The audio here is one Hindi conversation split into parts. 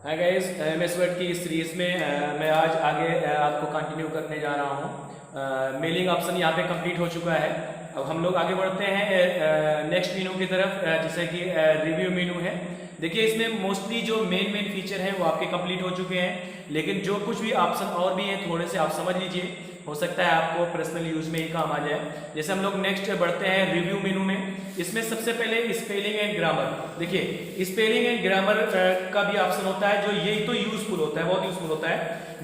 हाय गाइस, एमएस वर्ड की इस सीरीज़ में मैं आज आगे आपको कंटिन्यू करने जा रहा हूँ। मेलिंग ऑप्शन यहाँ पे कंप्लीट हो चुका है। अब हम लोग आगे बढ़ते हैं नेक्स्ट मेनू की तरफ, जैसे कि रिव्यू मेनू है। देखिए, इसमें मोस्टली जो मेन फीचर हैं वो आपके कंप्लीट हो चुके हैं, लेकिन जो कुछ भी ऑप्शन और भी हैं थोड़े से आप समझ लीजिए, हो सकता है आपको पर्सनल यूज में ही काम आ जाए। जैसे हम लोग नेक्स्ट बढ़ते हैं रिव्यू मेनू में। इसमें सबसे पहले स्पेलिंग एंड ग्रामर। देखिए, स्पेलिंग एंड ग्रामर का भी ऑप्शन होता है, जो ये तो यूजफुल होता है, बहुत यूजफुल होता है।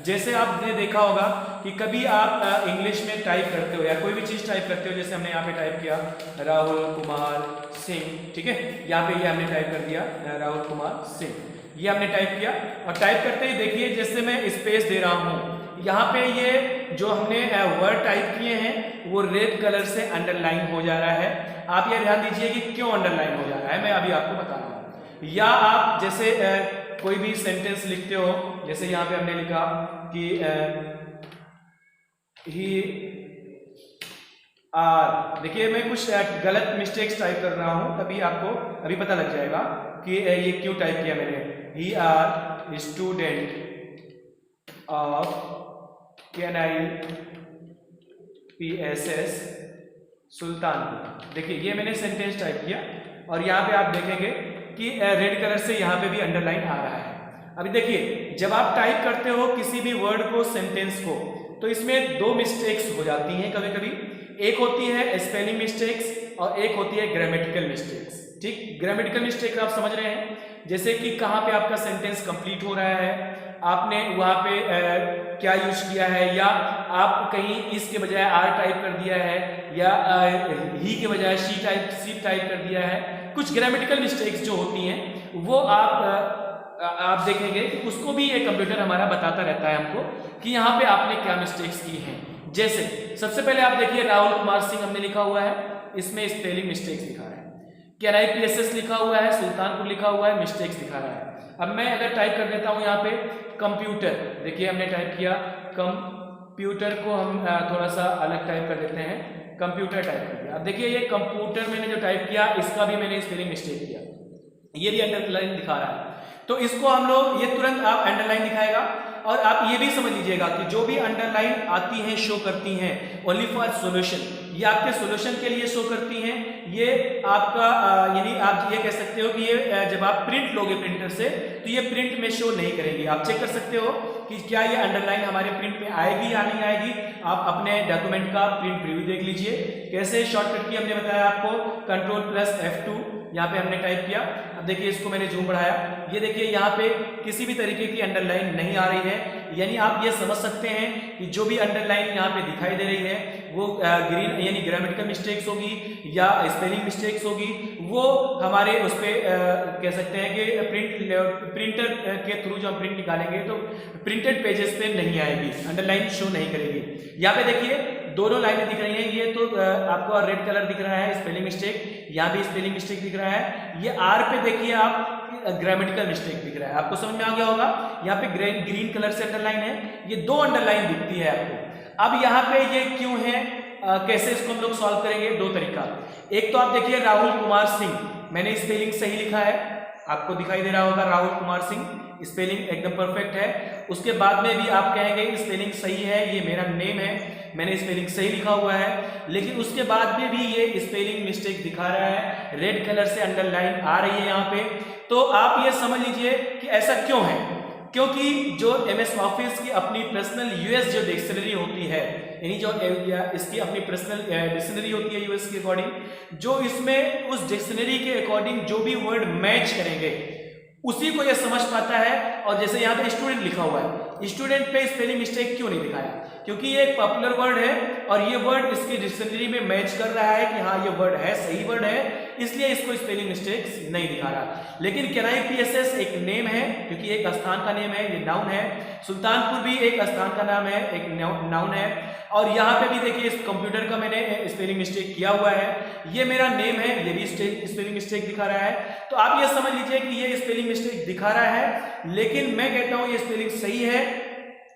जैसे आपने देखा होगा कि कभी आप इंग्लिश में टाइप करते हो या कोई भी चीज टाइप करते हो, जैसे हमने यहाँ पे टाइप किया राहुल कुमार सिंह, ठीक है, यहाँ पे ये हमने टाइप कर दिया राहुल कुमार सिंह, ये हमने टाइप किया। और टाइप करते ही देखिए, जैसे मैं स्पेस दे रहा हूँ, यहाँ पे ये जो हमने वर्ड टाइप किए हैं वो रेड कलर से अंडरलाइन हो जा रहा है। आप ये ध्यान दीजिए कि क्यों अंडरलाइन हो जा रहा है, मैं अभी आपको बता रहा हूँ। या आप जैसे कोई भी सेंटेंस लिखते हो, जैसे यहाँ पे हमने लिखा कि ही आर, देखिए मैं कुछ गलत मिस्टेक्स टाइप कर रहा हूँ, तभी आपको अभी पता लग जाएगा कि ये क्यों टाइप किया मैंने। He are student of KNIPSS Sultanpur. देखिए, ये मैंने सेंटेंस टाइप किया और यहाँ पे आप देखेंगे कि रेड कलर से यहाँ पे भी अंडरलाइन आ रहा है। अभी देखिए, जब आप टाइप करते हो किसी भी वर्ड को, सेंटेंस को, तो इसमें दो मिस्टेक्स हो जाती हैं कभी कभी। एक होती है स्पेलिंग मिस्टेक्स और एक होती है ग्रामेटिकल मिस्टेक्स। ठीक, ग्रामेटिकल मिस्टेक आप समझ रहे हैं, जैसे कि कहाँ पे आपका सेंटेंस कंप्लीट हो रहा है, आपने वहाँ पे क्या यूज किया है, या आप कहीं इस के बजाय आर टाइप कर दिया है, या ही के बजाय सी टाइप कर दिया है। कुछ ग्रामेटिकल मिस्टेक्स जो होती हैं वो आप देखेंगे कि उसको भी ये कंप्यूटर हमारा बताता रहता है हमको कि यहाँ पे आपने क्या मिस्टेक्स की हैं। जैसे सबसे पहले आप देखिए, राहुल कुमार सिंह हमने लिखा हुआ है, इसमें स्पेलिंग मिस्टेक्स दिखा रहा है। KNIPSS लिखा हुआ है, सुल्तानपुर लिखा हुआ है, मिस्टेक्स दिखा रहा है। अब मैं अगर टाइप कर देता हूँ यहाँ पे कंप्यूटर, देखिए हमने टाइप किया कंप्यूटर को, हम थोड़ा सा अलग टाइप कर देते हैं, कंप्यूटर टाइप कर दिया। अब देखिए, ये कंप्यूटर मैंने जो टाइप किया इसका भी मैंने स्पेलिंग मिस्टेक किया, ये भी अंडरलाइन दिखा रहा है। तो इसको हम लोग, ये तुरंत आप अंडरलाइन दिखाएगा। और आप ये भी समझ लीजिएगा कि जो भी अंडरलाइन आती हैं, शो करती हैं ओनली फॉर सॉल्यूशन, ये आपके सॉल्यूशन के लिए शो करती हैं। ये आपका यानी आप ये कह सकते हो कि ये जब आप प्रिंट लोगे प्रिंटर से, तो ये प्रिंट में शो नहीं करेगी। आप चेक कर सकते हो कि क्या ये अंडरलाइन हमारे प्रिंट में आएगी या नहीं आएगी। आप अपने डॉक्यूमेंट का प्रिंट प्रीव्यू देख लीजिए, कैसे शॉर्टकट की हमने बताया आपको, Ctrl+F2 यहाँ पे हमने टाइप किया। अब देखिए, इसको मैंने जूम बढ़ाया, ये देखिए यहाँ पे किसी भी तरीके की अंडरलाइन नहीं आ रही है। यानी आप ये समझ सकते हैं कि जो भी अंडरलाइन यहाँ पे दिखाई दे रही है वो ग्रीन यानी ग्रामेटिकल मिस्टेक्स होगी या स्पेलिंग मिस्टेक्स होगी। वो हमारे उस पर कह सकते हैं कि प्रिंटर के थ्रू जो हम प्रिंट निकालेंगे तो प्रिंटेड पेजेस पे नहीं आएगी, अंडरलाइन शो नहीं करेगी। यहाँ पे देखिए दोनों लाइनें दिख रही हैं, ये तो आपको रेड कलर दिख रहा है स्पेलिंग मिस्टेक, यहाँ भी स्पेलिंग मिस्टेक दिख रहा है। ये आर पे देखिए आप ग्रामेटिकल मिस्टेक दिख रहा है, आपको समझ में आ गया होगा। यहाँ पे ग्रीन कलर से अंडरलाइन है, ये दो अंडरलाइन दिखती है आपको। अब यहाँ पे ये क्यों है, कैसे इसको हम लोग सॉल्व करेंगे, दो तरीका। एक तो आप देखिए राहुल कुमार सिंह, मैंने स्पेलिंग सही लिखा है, आपको दिखाई दे रहा होगा राहुल कुमार सिंह, स्पेलिंग एकदम परफेक्ट है। उसके बाद में भी आप कहेंगे स्पेलिंग सही है, ये मेरा नेम है, मैंने स्पेलिंग सही लिखा हुआ है, लेकिन उसके बाद में भी ये स्पेलिंग मिस्टेक दिखा रहा है, रेड कलर से अंडरलाइन आ रही है यहाँ पे। तो आप ये समझ लीजिए कि ऐसा क्यों है, क्योंकि जो MS ऑफिस की अपनी पर्सनल यूएस जो डिक्शनरी होती है, यानी जो इसकी अपनी पर्सनल डिक्शनरी होती है यूएस के अकॉर्डिंग, जो इसमें उस डिक्शनरी के अकॉर्डिंग जो भी वर्ड मैच करेंगे उसी को ये समझ पाता है। और जैसे यहाँ पे स्टूडेंट लिखा हुआ है, स्टूडेंट पे स्पेलिंग मिस्टेक क्यों नहीं दिखाया, क्योंकि ये एक पॉपुलर वर्ड है और ये वर्ड इसकी डिक्शनरी में मैच कर रहा है कि हाँ ये वर्ड है, सही वर्ड है, इसलिए इसको स्पेलिंग मिस्टेक्स नहीं दिखा रहा। लेकिन KNIPSS एक नेम है, क्योंकि एक स्थान का नेम है, ये नाउन है। सुल्तानपुर भी एक स्थान का नाम है, एक नाउन है। और यहाँ पे भी देखिए इस कंप्यूटर का मैंने स्पेलिंग मिस्टेक किया हुआ है, ये मेरा नेम है, ये भी स्पेलिंग मिस्टेक दिखा रहा है। तो आप ये समझ लीजिए कि ये स्पेलिंग मिस्टेक दिखा रहा है, लेकिन मैं कहता हूँ ये स्पेलिंग सही है।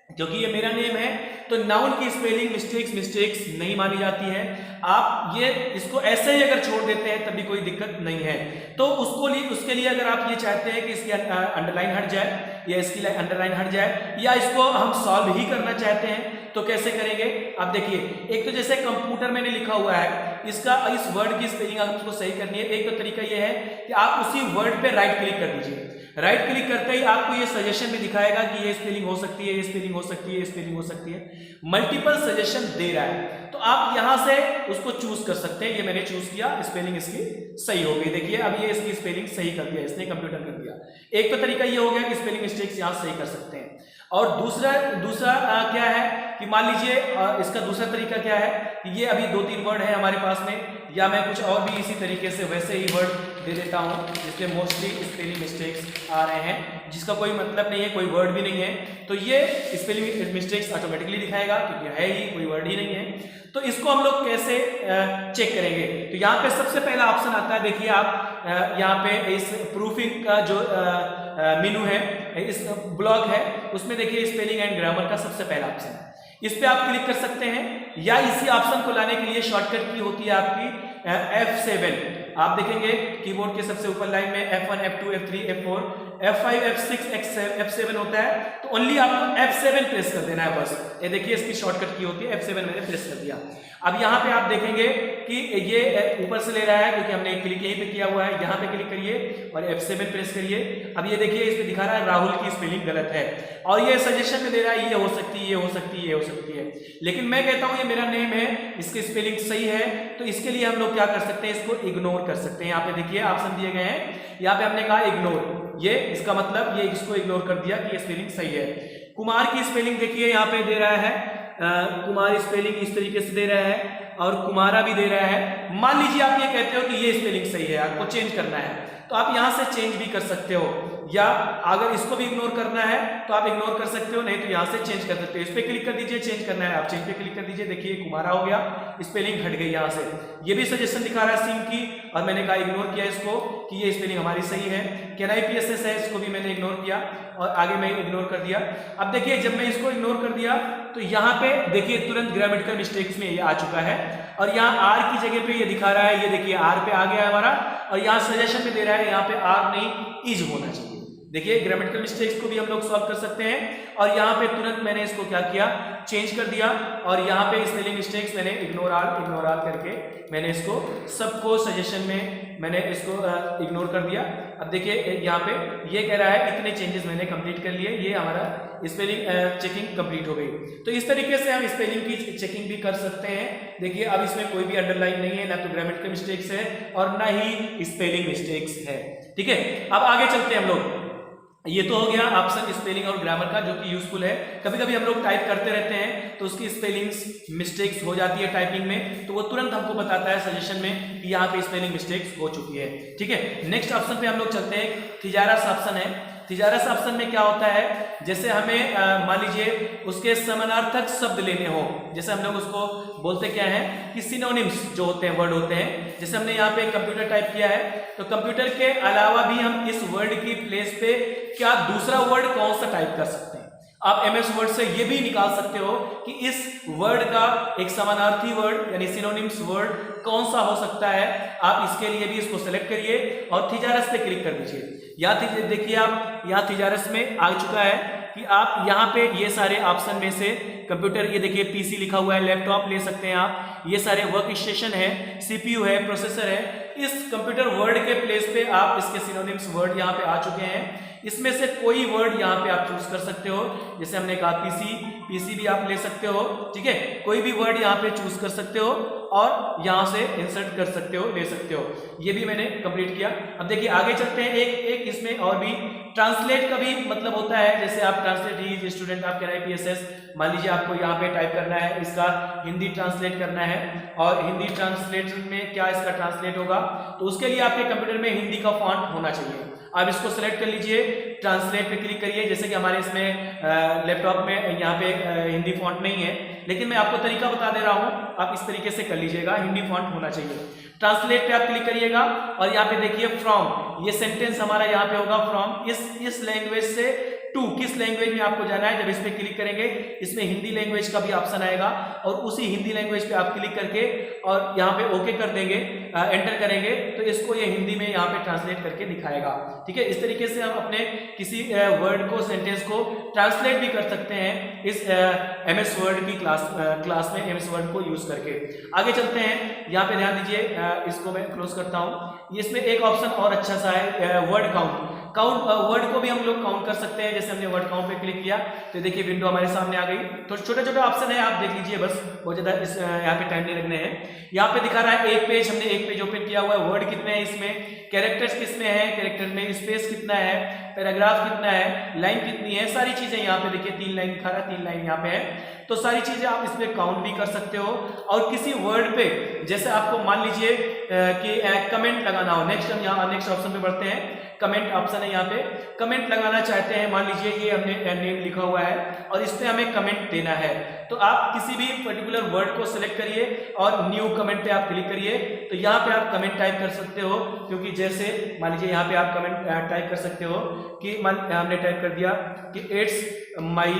क्योंकि ये मेरा नेम है तो नाउन की स्पेलिंग मिस्टेक्स नहीं मानी जाती है। आप ये इसको ऐसे ही अगर छोड़ देते हैं तभी कोई दिक्कत नहीं है। तो उसके लिए अगर आप ये चाहते हैं कि इसकी अंडरलाइन हट जाए या इसकी अंडरलाइन हट जाए या इसको हम सॉल्व ही करना चाहते हैं तो कैसे करेंगे? आप देखिए, एक तो जैसे कंप्यूटर मैंने लिखा हुआ है, इस वर्ड की स्पेलिंग आपको सही करनी है। एक तो तरीका ये है कि आप उसी वर्ड पे राइट क्लिक कर दीजिए। राइट क्लिक करते ही आपको ये सजेशन भी दिखाएगा कि ये स्पेलिंग हो सकती है, ये स्पेलिंग हो सकती है, ये स्पेलिंग हो सकती है। मल्टीपल सजेशन दे रहा है तो आप यहां से उसको चूज कर सकते हैं। ये मैंने चूज किया, स्पेलिंग इसकी सही हो गई। देखिए अब ये इसकी स्पेलिंग सही कर दिया इसने, कंप्यूटर कर दिया। एक तो तरीका ये हो गया कि स्पेलिंग मिस्टेक्स यहां सही कर सकते हैं। और दूसरा क्या है कि मान लीजिए इसका दूसरा तरीका क्या है कि ये अभी 2-3 वर्ड है हमारे पास में, या मैं कुछ और भी इसी तरीके से वैसे ही वर्ड दे देता हूं जिसमें मोस्टली स्पेलिंग मिस्टेक्स आ रहे हैं, जिसका कोई मतलब नहीं है, कोई वर्ड भी नहीं है, तो ये स्पेलिंग मिस्टेक्स ऑटोमेटिकली दिखाएगा क्योंकि है ही कोई वर्ड ही नहीं है। तो इसको हम लोग कैसे चेक करेंगे? तो यहाँ पे सबसे पहला ऑप्शन आता है, देखिए आप यहाँ पे इस प्रूफिंग का जो मेनू है, इस ब्लॉग है, उसमें देखिए स्पेलिंग एंड ग्रामर का सबसे पहला ऑप्शन है। इस पे आप क्लिक कर सकते हैं, या इसी ऑप्शन को लाने के लिए शॉर्टकट की होती है आपकी F7। आप देखेंगे कीबोर्ड के सबसे ऊपर लाइन में F1, F2, F3, F4, F5, F6, F7 होता है, तो ओनली आपको F7 प्रेस कर देना है बस। ये देखिए इसकी शॉर्टकट की होती है F7, मैंने प्रेस कर दिया। अब यहाँ पे आप देखेंगे कि ये ऊपर से ले रहा है क्योंकि हमने क्लिक यहीं पे किया हुआ है। यहाँ पे क्लिक करिए और F7 प्रेस करिए। अब ये देखिए इस पे दिखा रहा है राहुल की स्पेलिंग गलत है, और ये सजेशन में दे रहा है ये हो सकती है, ये हो सकती है, ये हो सकती है। लेकिन मैं कहता हूँ ये मेरा नेम है, इसकी स्पेलिंग सही है, तो इसके लिए हम लोग क्या कर सकते हैं, इसको इग्नोर कर सकते हैं। यहाँ पे देखिए ऑप्शन दिए गए हैं, यहाँ पे हमने कहा इग्नोर, ये इसका मतलब ये इसको इग्नोर कर दिया कि ये स्पेलिंग सही है। कुमार की स्पेलिंग देखिए यहाँ पे दे रहा है, कुमार स्पेलिंग इस तरीके से दे रहा है और कुमारा भी दे रहा है। मान लीजिए आप ये कहते हो कि ये स्पेलिंग सही है, आपको चेंज करना है, तो आप यहां से चेंज भी कर सकते हो, या अगर इसको भी इग्नोर करना है तो आप इग्नोर कर सकते हो, नहीं तो यहां से चेंज कर सकते हो। इस पे क्लिक कर दीजिए, चेंज करना है आप चेंज पे क्लिक कर दीजिए। देखिए कुमारा हो गया, स्पेलिंग हट गई यहां से। ये भी सजेशन दिखा रहा है सिम की, और मैंने कहा इग्नोर किया इसको कि ये स्पेलिंग हमारी सही है। KNIPSS है, इसको भी मैंने इग्नोर किया और आगे मैं इग्नोर कर दिया। अब देखिए जब मैं इसको इग्नोर कर दिया तो यहाँ पे देखिए तुरंत ग्रामेटिकल मिस्टेक्स में ये आ चुका है, और यहाँ आर की जगह पे ये दिखा रहा है, ये देखिए आर पे आ गया हमारा, और यहाँ सजेशन में दे रहा है यहाँ पे आर नहीं इज होना चाहिए। देखिए ग्रामेटिकल मिस्टेक्स को भी हम लोग सॉल्व कर सकते हैं, और यहाँ पे तुरंत मैंने इसको क्या किया, चेंज कर दिया, और यहाँ पे स्पेलिंग मिस्टेक्स मैंने इग्नोर आल करके मैंने इसको सबको सजेशन में मैंने इसको इग्नोर कर दिया। अब देखिए यहाँ पे ये कह रहा है इतने चेंजेस मैंने कंप्लीट कर लिए, ये हमारा स्पेलिंग चेकिंग कंप्लीट हो गई। तो इस तरीके से हम स्पेलिंग की चेकिंग भी कर सकते हैं। देखिए अब इसमें कोई भी अंडरलाइन नहीं है, ना तो ग्रामेटिकल मिस्टेक्स है और ना ही स्पेलिंग मिस्टेक्स है। ठीक है, अब आगे चलते हैं हम लोग। ये तो हो गया ऑप्शन स्पेलिंग और ग्रामर का, जो कि यूजफुल है। कभी कभी हम लोग टाइप करते रहते हैं तो उसकी स्पेलिंग्स मिस्टेक्स हो जाती है टाइपिंग में, तो वो तुरंत हमको बताता है सजेशन में कि यहाँ पे स्पेलिंग मिस्टेक्स हो चुकी है। ठीक है, नेक्स्ट ऑप्शन पे हम लोग चलते हैं। थिजारस ऑप्शन है। थिजारस ऑप्शन में क्या होता है, जैसे हमें मान लीजिए उसके समानार्थक शब्द लेने हो, जैसे हम लोग उसको बोलते क्या है कि सिनोनिम्स जो होते हैं, वर्ड होते हैं। जैसे हमने यहाँ पे कंप्यूटर टाइप किया है, तो कंप्यूटर के अलावा भी हम इस वर्ड की प्लेस पे क्या दूसरा वर्ड कौन सा टाइप कर सकते हैं। आप MS वर्ड से ये भी निकाल सकते हो कि इस वर्ड का एक समानार्थी वर्ड यानी सिनोनिम्स वर्ड कौन सा हो सकता है। आप इसके लिए भी इसको सेलेक्ट करिए और थिजारस पे क्लिक कर दीजिए। यहाँ देखिए आप यहाँ थिजारस में आ चुका है कि आप यहाँ पे ये सारे ऑप्शन में से कंप्यूटर, ये देखिए PC लिखा हुआ है, लैपटॉप ले सकते हैं आप, ये सारे वर्क स्टेशन है, CPU है, प्रोसेसर है। इस कंप्यूटर वर्ड के प्लेस पे आप इसके सिनोनिम्स वर्ड यहाँ पे आ चुके हैं। इसमें से कोई वर्ड यहाँ पे आप चूज कर सकते हो, जैसे हमने कहा PC भी आप ले सकते हो। ठीक है, कोई भी वर्ड यहाँ पे चूज कर सकते हो और यहाँ से इंसर्ट कर सकते हो, ले सकते हो। ये भी मैंने कंप्लीट किया। अब देखिए आगे चलते हैं। एक इसमें और भी ट्रांसलेट का भी मतलब होता है। जैसे आप ट्रांसलेट ही स्टूडेंट आप KNIPSS, मान लीजिए आपको यहाँ पे टाइप करना है, इसका हिंदी ट्रांसलेट करना है, और हिंदी ट्रांसलेट में क्या इसका ट्रांसलेट होगा, तो उसके लिए आपके कंप्यूटर में हिंदी का फॉन्ट होना चाहिए। आप इसको सेलेक्ट कर लीजिए, ट्रांसलेट पे क्लिक करिए। जैसे कि हमारे इसमें लैपटॉप में यहाँ पे हिंदी फॉन्ट नहीं है, लेकिन मैं आपको तरीका बता दे रहा हूँ, आप इस तरीके से कर लीजिएगा, हिंदी फॉन्ट होना चाहिए। ट्रांसलेट पे आप क्लिक करिएगा और यहाँ पे देखिए फ्रॉम, ये सेंटेंस हमारा यहाँ पे होगा फ्रॉम, इस लैंग्वेज से टू किस लैंग्वेज में आपको जाना है। जब इस पे क्लिक करेंगे इसमें हिंदी लैंग्वेज का भी ऑप्शन आएगा और उसी हिंदी लैंग्वेज पे आप क्लिक करके और यहाँ पे ओके कर देंगे, एंटर करेंगे तो इसको ये हिंदी में यहाँ पे ट्रांसलेट करके दिखाएगा। ठीक है, इस तरीके से हम अपने किसी वर्ड को, सेंटेंस को ट्रांसलेट भी कर सकते हैं इस MS वर्ड की क्लास में MS वर्ड को यूज करके। आगे चलते हैं, यहाँ पे ध्यान दीजिए, इसको मैं क्लोज करता हूँ। इसमें एक ऑप्शन और अच्छा सा है वर्ड काउंट। वर्ड को भी हम लोग काउंट कर सकते हैं। जैसे हमने वर्ड काउंट पे क्लिक किया तो देखिए विंडो हमारे सामने आ गई। तो छोटे छोटे ऑप्शन है, आप देख लीजिए, बस बहुत ज्यादा इस यहाँ पे टाइम नहीं लगने हैं। यहाँ पे दिखा रहा है एक पेज, हमने एक पेज ओपन किया हुआ है। वर्ड कितने हैं इसमें, कैरेक्टर्स कितने हैं, कैरेक्टर में स्पेस कितना है, पैराग्राफ कितना है, लाइन कितनी है, सारी चीजें यहाँ पे देखिए 3 लाइन दिखा रहा है, 3 लाइन यहाँ पे है। तो सारी चीजें आप इसमें काउंट भी कर सकते हो। और किसी वर्ड पे जैसे आपको मान लीजिए कि कमेंट लगाना हो, नेक्स्ट हम यहाँ नेक्स्ट ऑप्शन पे बढ़ते हैं। कमेंट ऑप्शन है, यहाँ पे कमेंट लगाना चाहते हैं। मान लीजिए ये हमने नेम लिखा हुआ है और इस पे हमें कमेंट देना है, तो आप किसी भी पर्टिकुलर वर्ड को सिलेक्ट करिए और न्यू कमेंट पे आप क्लिक करिए। तो यहाँ पे आप कमेंट टाइप कर सकते हो, क्योंकि जैसे मान लीजिए यहाँ पे आप कमेंट टाइप कर सकते हो कि हमने टाइप कर दिया कि इट्स माई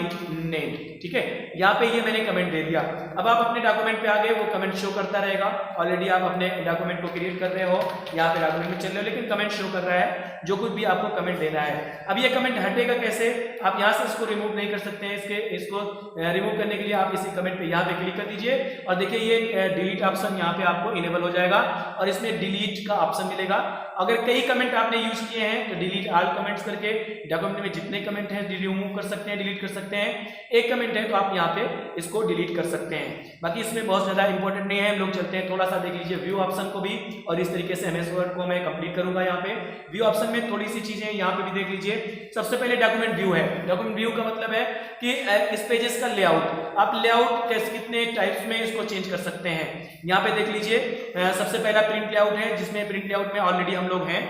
नेम। ठीक है, यहाँ पे ये मैंने कमेंट दे दिया। अब आप अपने डॉक्यूमेंट पे आ गए, वो कमेंट शो करता रहेगा। ऑलरेडी आप अपने डॉक्यूमेंट को क्रिएट कर रहे हो, यहाँ पे डॉक्यूमेंट में चल रहे हो, लेकिन कमेंट शो कर रहा है जो कुछ भी आपको कमेंट देना है। अब ये कमेंट हटेगा कैसे, आप यहाँ से इसको रिमूव नहीं कर सकते हैं। इसको रिमूव करने के लिए आप इसी कमेंट पे यहाँ पे क्लिक कर दीजिए और देखिए ये डिलीट ऑप्शन यहाँ पे आपको इनेबल हो जाएगा और इसमें डिलीट का ऑप्शन मिलेगा। अगर कई कमेंट आपने यूज किए हैं तो डिलीट ऑल कमेंट्स करके डॉक्यूमेंट में जितने कमेंट हैं रिमूव कर सकते हैं, डिलीट कर सकते हैं। एक कमेंट है तो आप यहाँ पे इसको डिलीट कर सकते हैं। बाकी इसमें बहुत ज्यादा इंपॉर्टेंट नहीं है, हम लोग चलते हैं थोड़ा सा देख लीजिए व्यू ऑप्शन को भी, और इस तरीके से MS वर्ड को मैं कंप्लीट करूंगा। यहाँ पे व्यू ऑप्शन में थोड़ी सी चीजें यहाँ पे भी देख लीजिए। सबसे पहले डॉक्यूमेंट व्यू है। डॉक्यूमेंट व्यू का मतलब है कि इस पेजेस का लेआउट, आप लेआउट कितने टाइप्स में इसको चेंज कर सकते हैं। यहाँ पे देख लीजिए, सबसे पहला प्रिंट लेआउट है, जिसमें प्रिंट लेआउट में ऑलरेडी हम लोग हैं,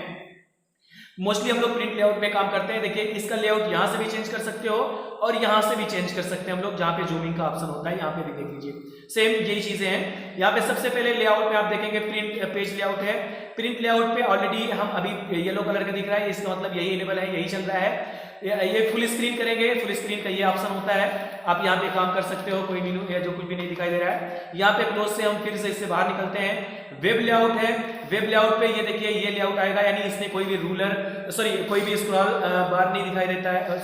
मोस्टली हम लोग प्रिंट लेआउट में काम करते हैं। देखिए इसका लेआउट यहाँ से भी चेंज कर सकते हो और यहाँ से भी चेंज कर सकते हैं हम लोग, जहाँ पे जूमिंग का ऑप्शन होता है यहाँ पे भी देख लीजिए सेम यही चीजें हैं। यहाँ पे सबसे पहले लेआउट में आप देखेंगे प्रिंट पेज लेआउट है। प्रिंट लेआउट पे ऑलरेडी हम अभी येलो कलर का दिख रहा है, इसका मतलब यही इनेबल है, यही चल रहा है। ये फुल स्क्रीन करेंगे, फुल स्क्रीन का ये ऑप्शन होता है, आप यहाँ पे काम कर सकते हो। कोई मेनू या जो कुछ भी नहीं दिखाई दे रहा है, यहाँ पे क्लोज से हम फिर से इससे बाहर निकलते हैं। वेब लेआउट है, वेब लेआउट पे ये देखिए ये लेआउट आएगा, यानी इसमें कोई भी कोई भी स्क्रॉल बार नहीं दिखाई देता है,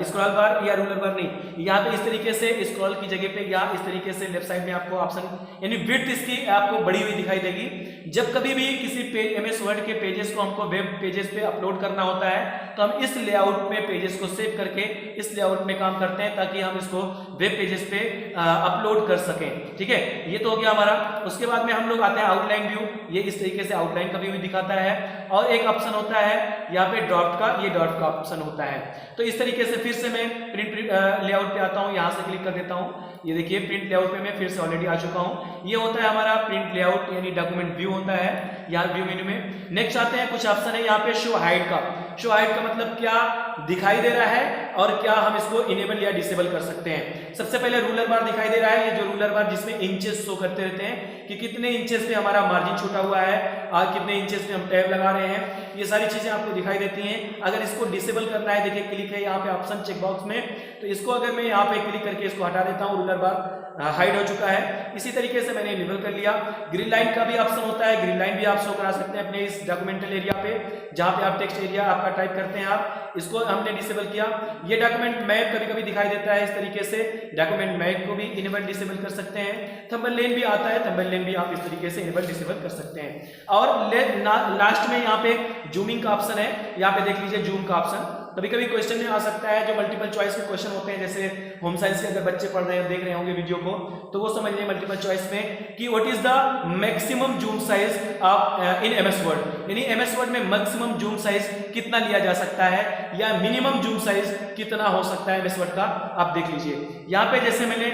स्क्रॉल बार या रूलर बार नहीं। यहाँ पे इस तरीके से स्क्रॉल की जगह पे या इस तरीके से लेफ्ट साइड में आपको ऑप्शन, यानी विड्थ इसकी आपको बड़ी हुई दिखाई देगी। जब कभी भी किसी MS वर्ड के पेजेस को हमको वेब पेजेस पे अपलोड करना होता है तो हम इस लेआउट में पेजेस को सेव करके इस लेआउट में काम करते हैं, ताकि हम इसको वेब पेजेस पे अपलोड कर सकें। ठीक है, ये तो हो गया हमारा। उसके बाद में हम लोग आते हैं आउटलाइन व्यू। ये इस तरीके से आउटलाइन का व्यू दिखाता है और एक ऑप्शन होता है यहाँ पे डॉट का, ये डॉट का ऑप्शन होता है। तो इस तरीके से फिर से मैं प्रिंट लेआउट पे आता हूँ, यहाँ से क्लिक कर देता हूँ। ये देखिए प्रिंट लेआउट पे मैं फिर से ऑलरेडी आ चुका हूँ। ये होता है हमारा प्रिंट लेआउट, यानी डॉक्यूमेंट व्यू होता है यहाँ व्यू मेन्यू में। नेक्स्ट आते हैं, कुछ ऑप्शन है यहाँ पे शो हाइड का। शो हाइड का मतलब क्या दिखाई दे रहा है और क्या हम इसको इनेबल या डिसेबल कर सकते हैं। सबसे पहले रूलर बार दिखाई दे रहा है, ये जो रूलर बार जिसमें इंचेस शो करते रहते हैं कि कितने इंचेस पे हमारा मार्जिन छूटा हुआ है और कितने इंचेस पे हम टैब लगा रहे हैं, ये सारी चीजें आपको दिखाई देती हैं। अगर इसको डिसेबल करना है, देखिए क्लिक है यहाँ पे ऑप्शन चेक बॉक्स में, तो इसको अगर मैं यहाँ पे क्लिक करके इसको हटा देता हूँ, रूलर बार हाइड हो चुका है। इसी तरीके से मैंने इनेबल कर लिया। ग्रीन लाइन का भी ऑप्शन होता है, ग्रीन लाइन भी आप शो करा सकते हैं अपने इस डॉक्यूमेंटल एरिया पे, जहां पे आप टेक्स्ट एरिया आपका टाइप करते हैं आप, इसको हमने डिसेबल किया। ये डॉक्यूमेंट मैप कभी कभी दिखाई देता है इस तरीके से, डॉक्यूमेंट मैप को भी इनेबल डिसेबल कर सकते हैं। थंबनेल भी आता है, थंबनेल भी आप इस तरीके से इनेबल डिसेबल कर सकते हैं। और लास्ट में यहाँ पे जूमिंग का ऑप्शन है, यहाँ पे देख लीजिए जूम का ऑप्शन। कभी कभी क्वेश्चन में आ सकता है, जो मल्टीपल चॉइस के क्वेश्चन होते हैं, जैसे होम साइंस के अगर बच्चे पढ़ रहे हैं, देख रहे होंगे वीडियो को, तो वो समझ लें मल्टीपल चॉइस में कि what is the maximum zoom size of in MS word, यानी MS वर्ड में मैक्सिमम जूम साइज कितना लिया जा सकता है या मिनिमम जूम साइज कितना हो सकता है MS वर्ड का, आप देख लीजिए। यहाँ पे जैसे मैंने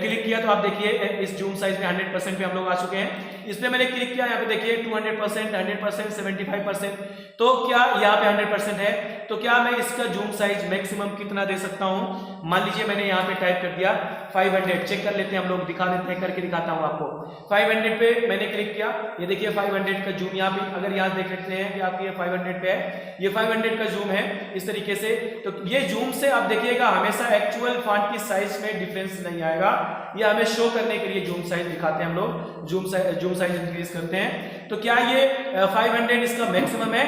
क्लिक किया तो आप देखिए इस जूम साइज में 100% पे हम लोग आ चुके हैं। इस पे मैंने क्लिक किया, यहाँ पे देखिए 200%, 100%, 75%, तो क्या यहाँ पे 100% है, तो क्या मैं इसका जूम साइज मैक्सिमम कितना दे सकता हूं। मान लीजिए मैंने यहाँ पे टाइप कर दिया 500, चेक कर लेते हैं हम लोग, दिखा देते हैं, करके दिखाता हूं आपको। 500 पे मैंने क्लिक किया, ये देखिए 500 का जूम यहाँ पे, अगर यहाँ देख लेते हैं कि आपकी ये 500 पे है, ये 500 का जूम है इस तरीके से। तो ये जूम से आप देखिएगा हमेशा एक्चुअल फॉन्ट की साइज में डिफरेंस नहीं आएगा, ये हमें शो करने के लिए जूम साइज दिखाते हैं हम लोग, जूम साइज इंक्रीज करते हैं। तो क्या ये 500 इसका मैक्सिमम है,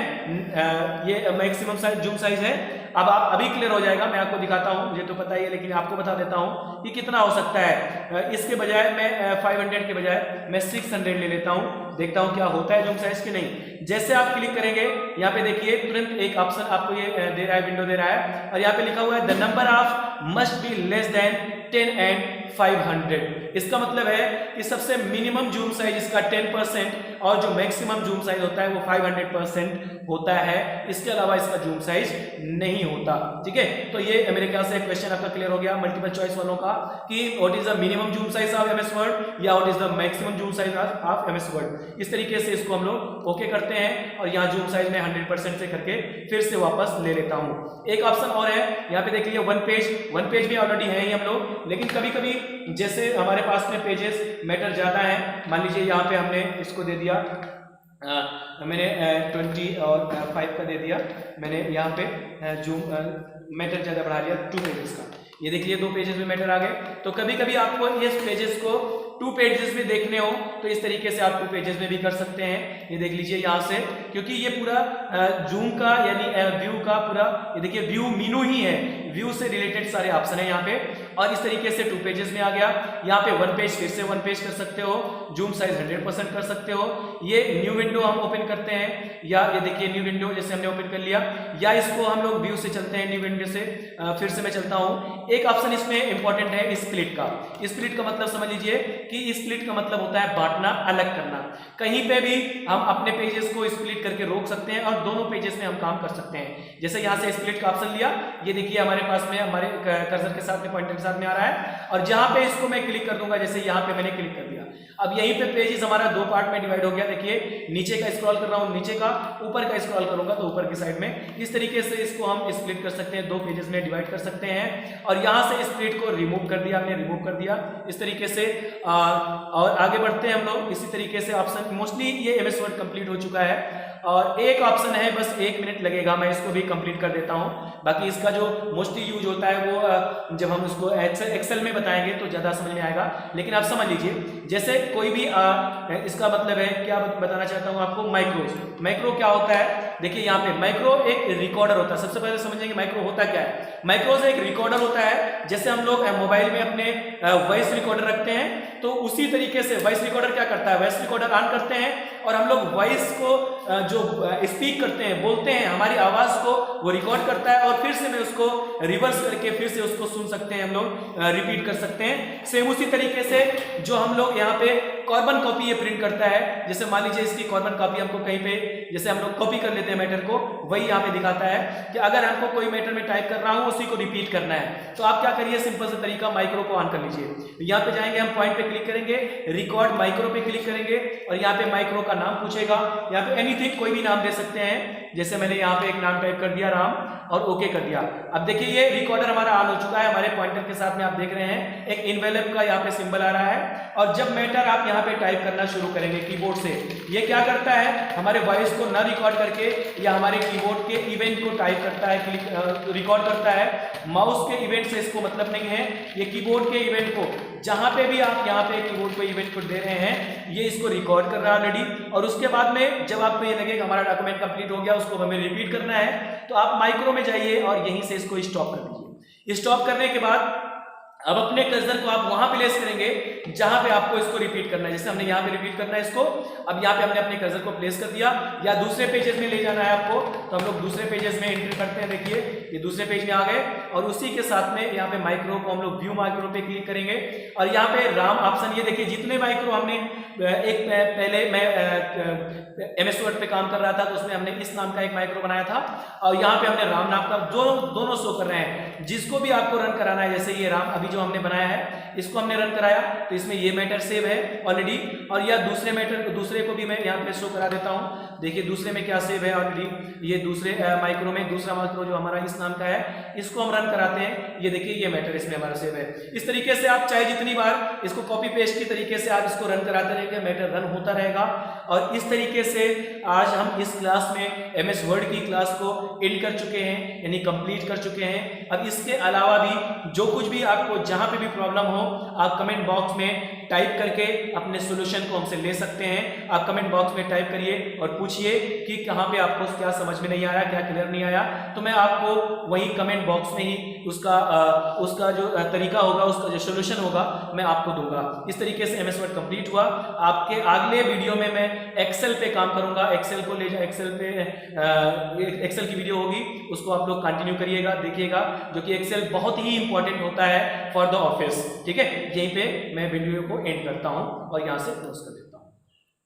ये मैक्सिमम साइज जूम साइज है। अब आप अभी क्लियर हो जाएगा, मैं आपको दिखाता हूं, मुझे तो पता ही है लेकिन आपको बता देता हूं कि कितना हो सकता है। इसके बजाय मैं 500 के बजाय मैं 600 ले लेता हूं, देखता हूं क्या होता है जूम साइज की नहीं। जैसे आप क्लिक करेंगे यहाँ पे देखिए तुरंत एक ऑप्शन आपको ये दे रहा है, विंडो दे रहा है, और यहाँ पे लिखा हुआ है the number of must be less than 10 and 500। इसका मतलब है कि सबसे मिनिमम जूम साइज इसका 10% और जो मैक्सिमम जूम साइज होता है वो 500% होता है, इसके अलावा इसका जूम साइज नहीं होता। ठीक है, तो ये मेरे ख्याल से क्वेश्चन आपका क्लियर हो गया मल्टीपल चॉइस वालों का कि what is the minimum zoom size of MS Word या what is the maximum zoom size of MS Word. इस तरीके से इसको हम लोग ओके करते हैं और यहाँ जूम साइज में 100% से करके फिर से वापस ले लेता हूँ। एक ऑप्शन और है, यहाँ पे देख लीजिए वन पेज में ऑलरेडी है ही हम लोग, लेकिन कभी कभी जैसे हमारे पास में पेजेस मैटर ज्यादा है, मान लीजिए यहाँ पे हमने इसको दे दिया मैंने 20 और 5 का दे दिया, मैंने यहाँ पे जूम मैटर ज्यादा बढ़ा लिया 2 पेजेस का, ये देखिए 2 पेजेस में मैटर आ गए। तो कभी कभी आपको इस पेजेस को 2 पेजेस में देखने हो तो इस तरीके से आप 2 पेजेस में भी कर सकते हैं। ये देख लीजिए यहाँ से, क्योंकि ये पूरा जूम का यानी व्यू का पूरा, ये देखिए व्यू मीनू ही है, व्यू से रिलेटेड सारे ऑप्शन है यहाँ पे, और इस तरीके से 2 पेजेस में आ गया। यहाँ पे 1 पेज फिर से 1 पेज कर सकते हो, जूम साइज 100% कर सकते हो। ये न्यू विंडो हम ओपन करते हैं, या ये देखिए न्यू विंडो जैसे हमने ओपन कर लिया, या इसको हम लोग व्यू से चलते हैं न्यू विंडो से, फिर से मैं चलता हूँ। एक ऑप्शन इसमें इंपॉर्टेंट है स्प्लिट का। स्प्लिट का मतलब समझ लीजिए कि स्प्लिट का मतलब होता है बांटना, अलग करना। कहीं पे भी हम अपने पेजेस को स्प्लिट करके रोक सकते हैं और दोनों पेजेस में हम काम कर सकते हैं। जैसे यहाँ से स्प्लिट का ऑप्शन लिया, ये देखिए हमारे पास में हमारे कर्सर के साथ में पॉइंटर के साथ में आ रहा है, और जहां पे इसको मैं क्लिक कर दूंगा, जैसे यहाँ पे मैंने क्लिक कर दिया, अब यहीं पे पेजेस हमारा 2 पार्ट में डिवाइड हो गया। देखिए नीचे का स्क्रॉल कर रहा हूँ नीचे का, ऊपर का स्क्रॉल करूंगा तो ऊपर की साइड में। इस तरीके से इसको हम स्प्लिट कर सकते हैं, 2 पेजेस में डिवाइड कर सकते हैं। और यहाँ से स्प्लिट को रिमूव कर दिया, हमने रिमूव कर दिया इस तरीके से। और आगे बढ़ते हैं हम लोग इसी तरीके से। ऑप्शन मोस्टली ये एमएस वर्ड कंप्लीट हो चुका है, और एक ऑप्शन है बस 1 मिनट लगेगा, मैं इसको भी कंप्लीट कर देता हूं। बाकी इसका जो मोस्टली यूज होता है वो जब हम उसको एक्सेल में बताएंगे तो ज़्यादा समझ में आएगा। लेकिन आप समझ लीजिए, जैसे कोई भी इसका मतलब है, क्या बताना चाहता हूं आपको, माइक्रो क्या होता है। देखिए यहाँ पे माइक्रो एक रिकॉर्डर होता है। सबसे पहले समझेंगे माइक्रो होता क्या है। माइक्रो से एक रिकॉर्डर होता है, जैसे हम लोग मोबाइल में अपने वॉइस रिकॉर्डर रखते हैं, तो उसी तरीके से वॉइस रिकॉर्डर क्या करता है, वॉइस रिकॉर्डर ऑन करते हैं और हम लोग वॉइस को जो स्पीक करते हैं, बोलते हैं, हमारी आवाज को वो रिकॉर्ड करता है, और फिर से मैं उसको रिवर्स करके फिर से उसको सुन सकते हैं, हम लोग रिपीट कर सकते हैं। सेम उसी तरीके से जो हम लोग यहाँ पे कार्बन कॉपी ये प्रिंट करता है, जैसे मान लीजिए इसकी कार्बन कॉपी हमको कहीं पे, जैसे हम लोग कॉपी कर लेते हैं मैटर को, वही यहाँ पे दिखाता है कि अगर हमको कोई मैटर में टाइप कर रहा हूँ उसी को रिपीट करना है, तो आप क्या करिए, सिंपल सा तरीका, माइक्रो को ऑन कर लीजिए। यहाँ पे जाएंगे, हम पॉइंट पे क्लिक करेंगे, रिकॉर्ड माइक्रो पे क्लिक करेंगे, और यहाँ पे माइक्रो का नाम पूछेगा। यहाँ पे एनीथिंग कोई भी नाम दे सकते हैं, जैसे मैंने यहाँ पे एक नाम टाइप कर दिया राम, और ओके कर दिया। अब देखिए ये रिकॉर्डर हमारा ऑन हो चुका है, हमारे पॉइंटर के साथ में आप देख रहे हैं एक इन्वेलप का यहाँ पे सिंबल आ रहा है। और जब मैटर आप यहाँ पे टाइप करना शुरू करेंगे कीबोर्ड से, ये क्या करता है, हमारे वॉइस को न रिकॉर्ड करके या हमारे कीबोर्ड के इवेंट को टाइप करता है, रिकॉर्ड करता है। माउस के इवेंट से इसको मतलब नहीं है, ये कीबोर्ड के इवेंट को, जहां पे भी आप यहाँ पे कीबोर्ड को इवेंट को दे रहे हैं, ये इसको रिकॉर्ड कर रहा है ऑलरेडी। और उसके बाद में जब आपको ये लगे कि हमारा डॉक्यूमेंट कंप्लीट हो गया, उसको हमें रिपीट करना है, तो आप माइक्रो में जाइए और यहीं से इसको स्टॉप कर दीजिए। स्टॉप करने के बाद अब अपने कर्सर को आप वहां प्लेस करेंगे जहां पे आपको इसको रिपीट करना है। जैसे हमने यहाँ पे रिपीट करना है इसको, अब यहाँ पे हमने अपने कर्सर को प्लेस कर दिया, या दूसरे पेजेस में ले जाना है आपको, तो हम लोग दूसरे पेजेस में एंटर करते हैं। देखिए ये दूसरे पेज में आ गए, और उसी के साथ में यहाँ पे माइक्रो को हम लोग व्यू माइक्रो पे क्लिक करेंगे, और यहाँ पे राम ऑप्शन, ये देखिए जितने माइक्रो हमने एक पहले मैं एमएस वर्ड पे काम कर रहा था तो उसमें हमने इस नाम का एक माइक्रो बनाया था, और यहाँ पे हमने राम नाम का दोनों शो कर रहे हैं। जिसको भी आपको रन कराना है, जैसे ये राम अभी जो हमने बनाया है इसको हमने रन कराया, तो इसमें ये मैटर सेव है ऑलरेडी। और या दूसरे को भी मैं यहाँ पे शो करा देता हूँ। देखिए दूसरे में क्या सेव है ऑलरेडी, ये दूसरे माइक्रो में दूसरा माइक्रो जो हमारा इस नाम का है इसको हम रन कराते हैं। ये देखिए ये मैटर इसमें हमारा सेव है। इस तरीके से आप चाहे जितनी बार इसको कॉपी पेस्ट की तरीके से आप इसको रन कराते रहेंगे, मैटर रन होता रहेगा। और इस तरीके से आज हम इस क्लास में MS वर्ड की क्लास को एंड कर चुके हैं, यानी कंप्लीट कर चुके हैं। अब इसके अलावा भी जो कुछ भी आपको जहां पे भी प्रॉब्लम हो आप कमेंट बॉक्स में टाइप करके अपने सॉल्यूशन को हमसे ले सकते हैं। आप कमेंट बॉक्स में टाइप करिए और पूछिए कि कहां पे आपको क्या समझ में नहीं आया, क्या क्लियर नहीं आया, तो मैं आपको वही कमेंट बॉक्स में ही उसका जो तरीका होगा, उसका जो सॉल्यूशन होगा मैं आपको दूंगा। इस तरीके से MS वर्ड कंप्लीट हुआ। आपके अगले वीडियो में मैं एक्सेल पे काम करूंगा, एक्सेल की वीडियो होगी, उसको आप लोग कंटिन्यू करिएगा, देखिएगा, जो कि एक्सेल बहुत ही इंपॉर्टेंट होता है फॉर द ऑफिस। ठीक है, यहीं पे मैं वीडियो को एंड करता हूं और यहां से क्लोज कर देता हूं।